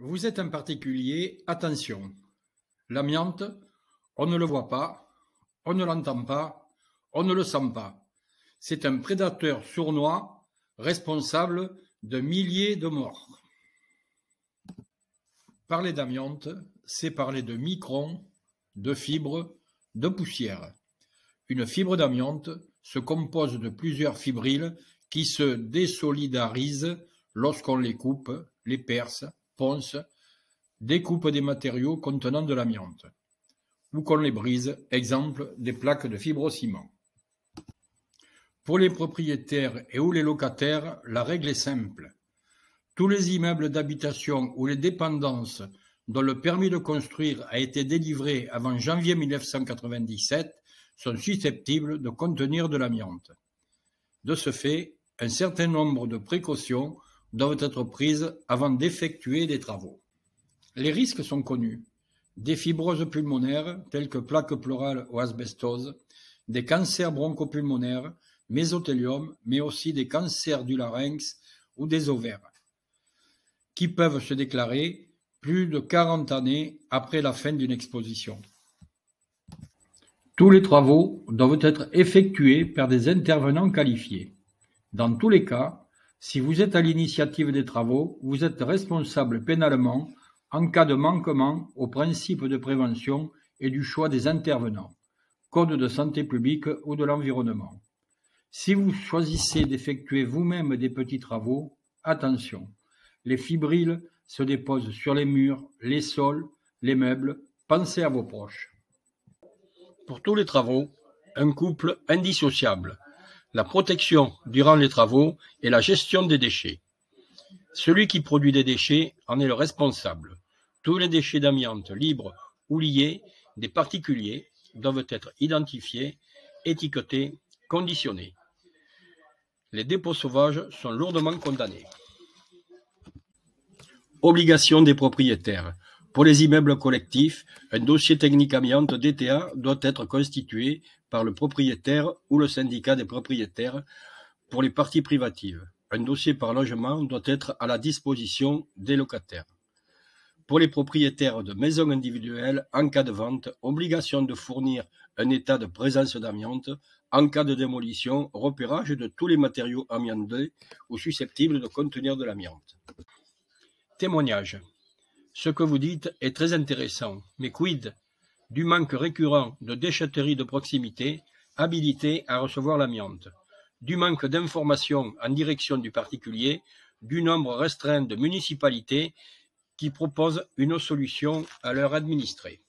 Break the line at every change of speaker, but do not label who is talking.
Vous êtes un particulier, attention. L'amiante, on ne le voit pas, on ne l'entend pas, on ne le sent pas. C'est un prédateur sournois responsable de milliers de morts. Parler d'amiante, c'est parler de microns, de fibres, de poussière. Une fibre d'amiante se compose de plusieurs fibrilles qui se désolidarisent lorsqu'on les coupe, les perce, ponce, découpe des matériaux contenant de l'amiante, ou qu'on les brise, exemple des plaques de fibrociment. Pour les propriétaires et ou les locataires, la règle est simple. Tous les immeubles d'habitation ou les dépendances dont le permis de construire a été délivré avant janvier 1997 sont susceptibles de contenir de l'amiante. De ce fait, un certain nombre de précautions doivent être prises avant d'effectuer des travaux. Les risques sont connus. Des fibroses pulmonaires telles que plaques pleurales ou asbestose, des cancers bronchopulmonaires, mésothéliome, mais aussi des cancers du larynx ou des ovaires, qui peuvent se déclarer plus de 40 années après la fin d'une exposition. Tous les travaux doivent être effectués par des intervenants qualifiés. Dans tous les cas, si vous êtes à l'initiative des travaux, vous êtes responsable pénalement en cas de manquement aux principes de prévention et du choix des intervenants, code de santé publique ou de l'environnement. Si vous choisissez d'effectuer vous-même des petits travaux, attention, les fibrilles se déposent sur les murs, les sols, les meubles, pensez à vos proches. Pour tous les travaux, un couple indissociable, la protection durant les travaux et la gestion des déchets. Celui qui produit des déchets en est le responsable. Tous les déchets d'amiante libres ou liés des particuliers doivent être identifiés, étiquetés, conditionnés. Les dépôts sauvages sont lourdement condamnés. Obligation des propriétaires. Pour les immeubles collectifs, un dossier technique amiante DTA doit être constitué par le propriétaire ou le syndicat des propriétaires. Pour les parties privatives, un dossier par logement doit être à la disposition des locataires. Pour les propriétaires de maisons individuelles, en cas de vente, obligation de fournir un état de présence d'amiante. En cas de démolition, repérage de tous les matériaux amiantés ou susceptibles de contenir de l'amiante. Témoignage. Ce que vous dites est très intéressant, mais quid du manque récurrent de déchetteries de proximité habilitées à recevoir l'amiante, du manque d'informations en direction du particulier, du nombre restreint de municipalités qui proposent une solution à leurs administrés.